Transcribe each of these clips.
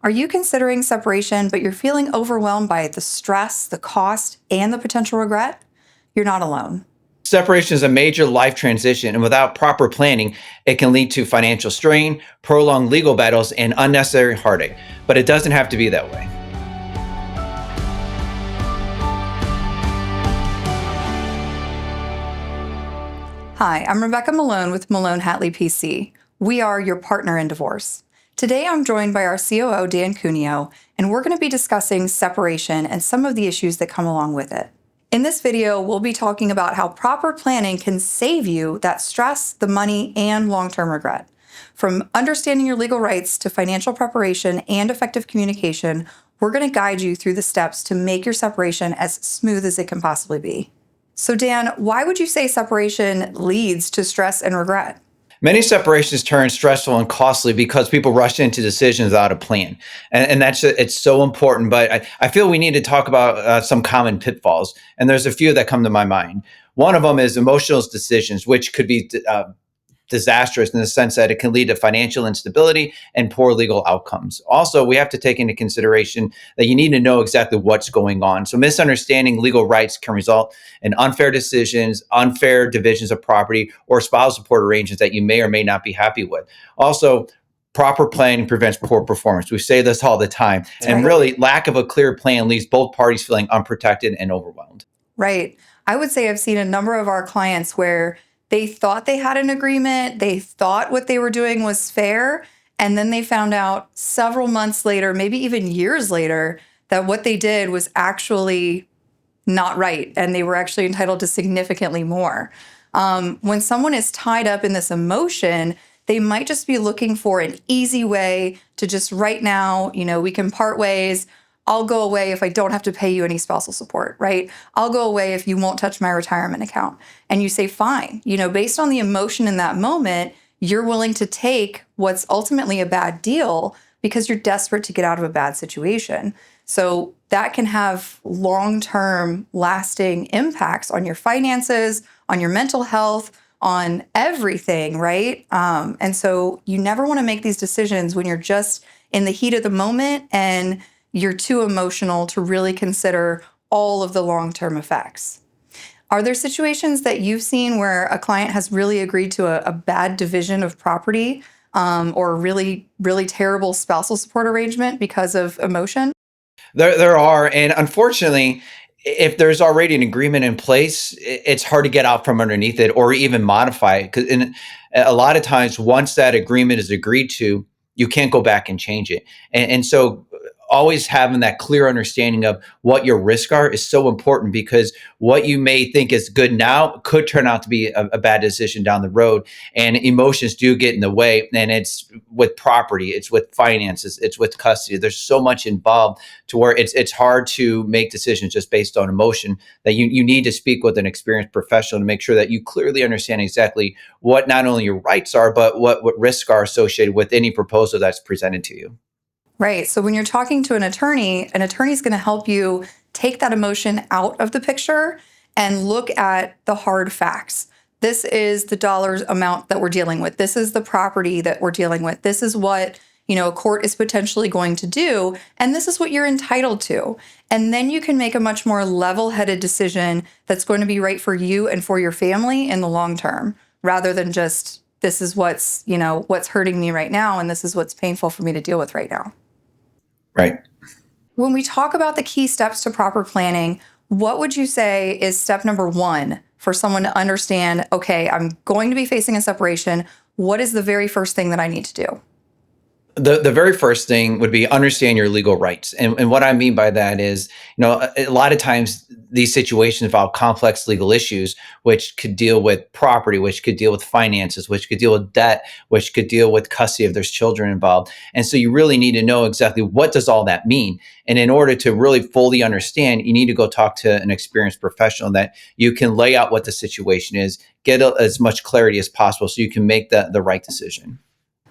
Are you considering separation, but you're feeling overwhelmed by the stress, the cost, and the potential regret? You're not alone. Separation is a major life transition, and without proper planning, it can lead to financial strain, prolonged legal battles, and unnecessary heartache. But it doesn't have to be that way. Hi, I'm Rebecca Malone with Melone Hatley PC. We are your partner in divorce. Today I'm joined by our COO, Dan Cuneo, and we're going to be discussing separation and some of the issues that come along with it. In this video, we'll be talking about how proper planning can save you that stress, the money, and long-term regret. From understanding your legal rights to financial preparation and effective communication, we're going to guide you through the steps to make your separation as smooth as it can possibly be. So Dan, why would you say separation leads to stress and regret? Many separations turn stressful and costly because people rush into decisions without a plan. And it's so important. But I feel we need to talk about some common pitfalls. And there's a few that come to my mind. One of them is emotional decisions, which could be disastrous in the sense that it can lead to financial instability and poor legal outcomes. Also, we have to take into consideration that you need to know exactly what's going on. So misunderstanding legal rights can result in unfair decisions, unfair divisions of property, or spousal support arrangements that you may or may not be happy with. Also, proper planning prevents poor performance. We say this all the time. And really, lack of a clear plan leaves both parties feeling unprotected and overwhelmed. Right. I would say I've seen a number of our clients where they thought they had an agreement, they thought what they were doing was fair, and then they found out several months later, maybe even years later, that what they did was actually not right, and they were actually entitled to significantly more. When someone is tied up in this emotion, they might just be looking for an easy way to just right now, we can part ways. I'll go away if I don't have to pay you any spousal support, right? I'll go away if you won't touch my retirement account. And you say, fine. Based on the emotion in that moment, you're willing to take what's ultimately a bad deal because you're desperate to get out of a bad situation. So that can have long-term lasting impacts on your finances, on your mental health, on everything, right? And so you never want to make these decisions when you're just in the heat of the moment and you're too emotional to really consider all of the long-term effects. Are there situations that you've seen where a client has really agreed to a bad division of property or a really, really terrible spousal support arrangement because of emotion? There are, and unfortunately, if there's already an agreement in place, it's hard to get out from underneath it or even modify it. Because a lot of times, once that agreement is agreed to, you can't go back and change it. And so always having that clear understanding of what your risks are is so important, because what you may think is good now could turn out to be a bad decision down the road, and emotions do get in the way. And it's with property, it's with finances, it's with custody. There's so much involved to where it's hard to make decisions just based on emotion, that you need to speak with an experienced professional to make sure that you clearly understand exactly what not only your rights are, but what risks are associated with any proposal that's presented to you. Right. So when you're talking to an attorney's going to help you take that emotion out of the picture and look at the hard facts. This is the dollars amount that we're dealing with. This is the property that we're dealing with. This is what, a court is potentially going to do. And this is what you're entitled to. And then you can make a much more level-headed decision that's going to be right for you and for your family in the long term, rather than just, this is what's hurting me right now, and this is what's painful for me to deal with right now. Right. When we talk about the key steps to proper planning, what would you say is step number one for someone to understand, okay, I'm going to be facing a separation. What is the very first thing that I need to do? The very first thing would be understand your legal rights. And what I mean by that is, a lot of times these situations involve complex legal issues, which could deal with property, which could deal with finances, which could deal with debt, which could deal with custody if there's children involved. And so you really need to know exactly what does all that mean. And in order to really fully understand, you need to go talk to an experienced professional that you can lay out what the situation is, get as much clarity as possible so you can make the right decision.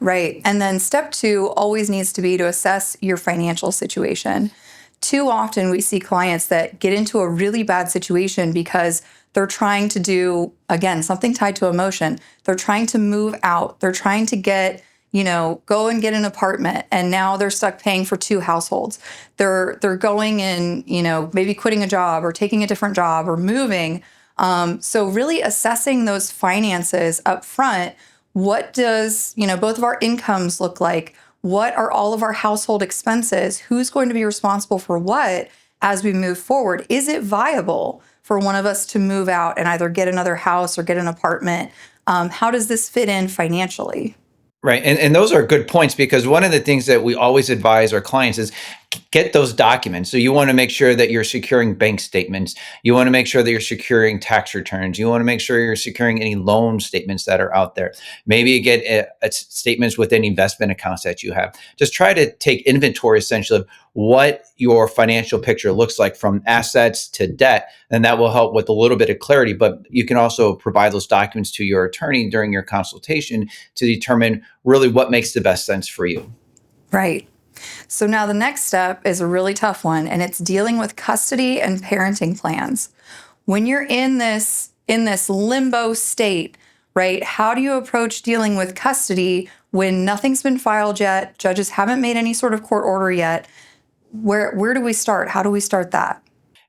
Right. And then step two always needs to be to assess your financial situation. Too often we see clients that get into a really bad situation because they're trying to do, again, something tied to emotion. They're trying to move out. They're trying to get, go and get an apartment, and now they're stuck paying for two households. They're going and, maybe quitting a job or taking a different job or moving. So really assessing those finances up front. What does, both of our incomes look like? What are all of our household expenses? Who's going to be responsible for what as we move forward? Is it viable for one of us to move out and either get another house or get an apartment? How does this fit in financially? Right. And those are good points because one of the things that we always advise our clients is get those documents. So you want to make sure that you're securing bank statements. You want to make sure that you're securing tax returns. You want to make sure you're securing any loan statements that are out there. Maybe you get statements with any investment accounts that you have. Just try to take inventory essentially of what your financial picture looks like from assets to debt. And that will help with a little bit of clarity. But you can also provide those documents to your attorney during your consultation to determine really what makes the best sense for you. Right. So now the next step is a really tough one, and it's dealing with custody and parenting plans. When you're in this limbo state, right? How do you approach dealing with custody when nothing's been filed yet? Judges haven't made any sort of court order yet. Where do we start? How do we start that?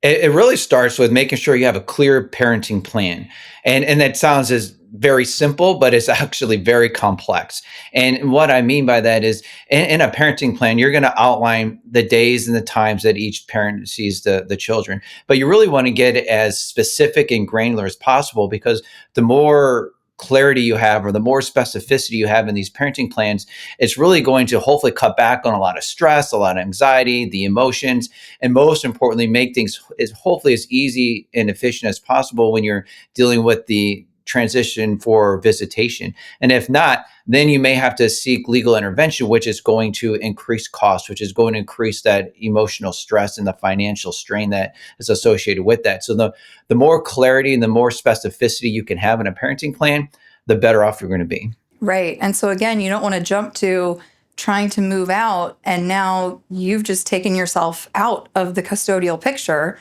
It really starts with making sure you have a clear parenting plan. And that sounds as very simple, but it's actually very complex. And what I mean by that is in a parenting plan, you're going to outline the days and the times that each parent sees the children. But you really want to get it as specific and granular as possible because the more clarity you have or the more specificity you have in these parenting plans, it's really going to hopefully cut back on a lot of stress, a lot of anxiety, the emotions, and most importantly, make things as hopefully as easy and efficient as possible when you're dealing with the transition for visitation. And if not, then you may have to seek legal intervention, which is going to increase costs, which is going to increase that emotional stress and the financial strain that is associated with that. So the more clarity and the more specificity you can have in a parenting plan, the better off you're going to be. Right. And so again, you don't want to jump to trying to move out, and now you've just taken yourself out of the custodial picture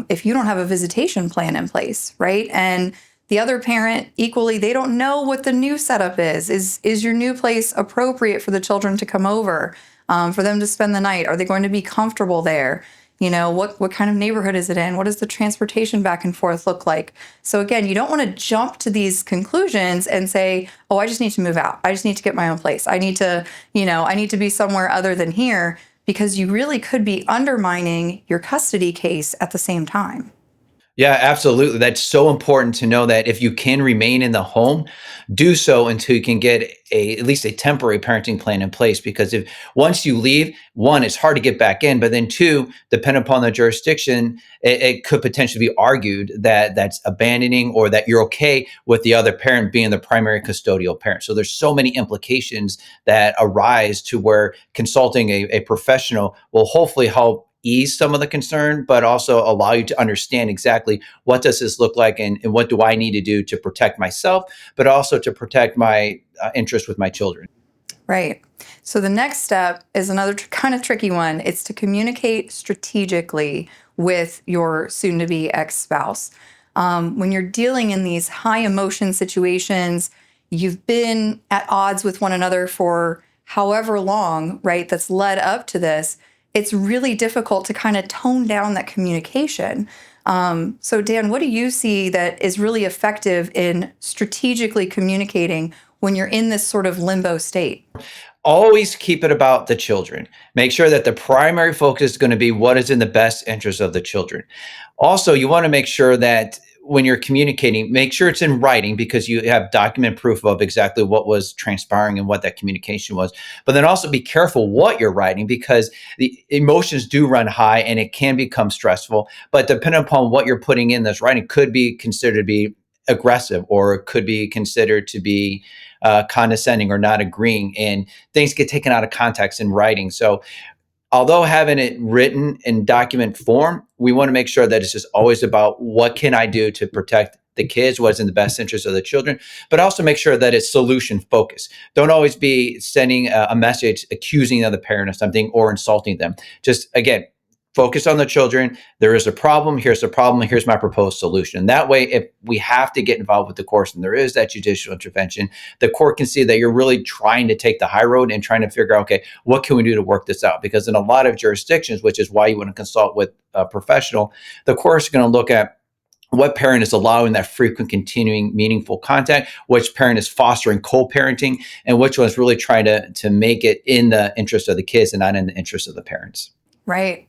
if you don't have a visitation plan in place, right? And the other parent equally, they don't know what the new setup is. Is your new place appropriate for the children to come over, for them to spend the night? Are they going to be comfortable there? What kind of neighborhood is it in? What does the transportation back and forth look like? So again, you don't want to jump to these conclusions and say, oh, I just need to move out. I just need to get my own place. I need to, I need to be somewhere other than here, because you really could be undermining your custody case at the same time. Yeah, absolutely. That's so important to know that if you can remain in the home, do so until you can get at least a temporary parenting plan in place. Because if once you leave, one, it's hard to get back in, but then two, depending upon the jurisdiction, it could potentially be argued that that's abandoning or that you're okay with the other parent being the primary custodial parent. So there's so many implications that arise to where consulting a professional will hopefully help ease some of the concern, but also allow you to understand exactly what does this look like and what do I need to do to protect myself, but also to protect my interest with my children. Right. So the next step is another kind of tricky one. It's to communicate strategically with your soon-to-be ex-spouse. When you're dealing in these high emotion situations, you've been at odds with one another for however long, right, that's led up to this. It's really difficult to kind of tone down that communication. So Dan, what do you see that is really effective in strategically communicating when you're in this sort of limbo state? Always keep it about the children. Make sure that the primary focus is going to be what is in the best interest of the children. Also, you want to make sure that when you're communicating, make sure it's in writing because you have document proof of exactly what was transpiring and what that communication was. But then also be careful what you're writing because the emotions do run high and it can become stressful. But depending upon what you're putting in this writing could be considered to be aggressive or it could be considered to be condescending or not agreeing. And things get taken out of context in writing. So although having it written in document form, we want to make sure that it's just always about what can I do to protect the kids, what's in the best interest of the children, but also make sure that it's solution focused. Don't always be sending a message accusing the other parent of something or insulting them. Just again, focus on the children. There is a problem. Here's the problem. Here's my proposed solution. That way, if we have to get involved with the courts and there is that judicial intervention, the court can see that you're really trying to take the high road and trying to figure out, okay, what can we do to work this out? Because in a lot of jurisdictions, which is why you want to consult with a professional, the courts are going to look at what parent is allowing that frequent, continuing, meaningful contact, which parent is fostering co-parenting, and which one's really trying to make it in the interest of the kids and not in the interest of the parents. Right.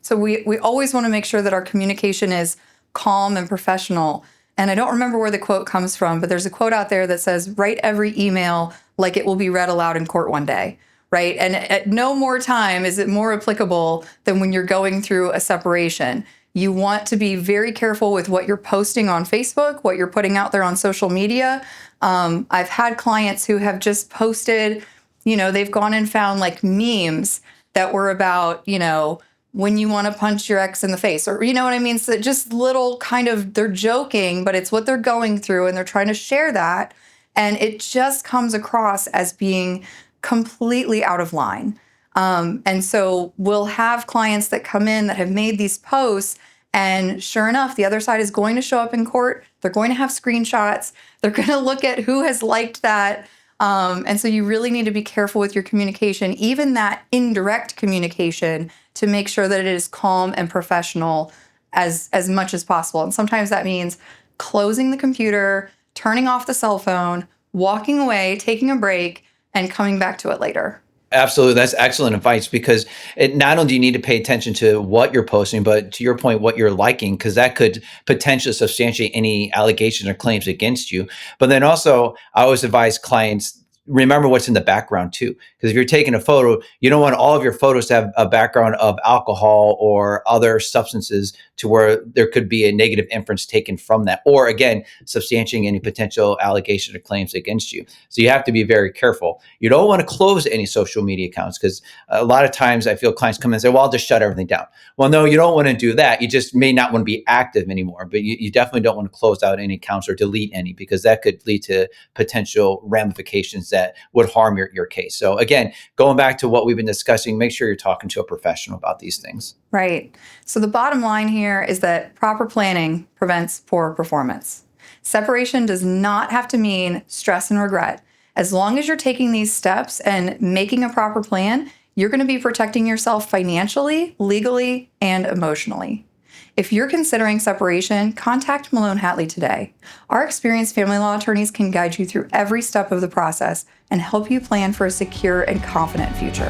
So we always want to make sure that our communication is calm and professional. And I don't remember where the quote comes from, but there's a quote out there that says, write every email like it will be read aloud in court one day. Right. And at no more time is it more applicable than when you're going through a separation. You want to be very careful with what you're posting on Facebook, what you're putting out there on social media. I've had clients who have just posted, they've gone and found like memes that were about, when you want to punch your ex in the face, or you know what I mean? So just little kind of, they're joking, but it's what they're going through and they're trying to share that. And it just comes across as being completely out of line. And so we'll have clients that come in that have made these posts, and sure enough, the other side is going to show up in court. They're going to have screenshots. They're going to look at who has liked that. And so you really need to be careful with your communication, even that indirect communication, to make sure that it is calm and professional as much as possible. And sometimes that means closing the computer, turning off the cell phone, walking away, taking a break, and coming back to it later. Absolutely. That's excellent advice, because not only do you need to pay attention to what you're posting, but to your point, what you're liking, because that could potentially substantiate any allegations or claims against you. But then also, I always advise clients, remember what's in the background too. Because if you're taking a photo, you don't want all of your photos to have a background of alcohol or other substances to where there could be a negative inference taken from that. Or again, substantiating any potential allegation or claims against you. So you have to be very careful. You don't want to close any social media accounts, because a lot of times I feel clients come in and say, well, I'll just shut everything down. Well, no, you don't want to do that. You just may not want to be active anymore, but you definitely don't want to close out any accounts or delete any, because that could lead to potential ramifications that would harm your case. So again, going back to what we've been discussing, make sure you're talking to a professional about these things. Right. So the bottom line here is that proper planning prevents poor performance. Separation does not have to mean stress and regret. As long as you're taking these steps and making a proper plan, you're going to be protecting yourself financially, legally, and emotionally. If you're considering separation, contact Melone Hatley today. Our experienced family law attorneys can guide you through every step of the process and help you plan for a secure and confident future.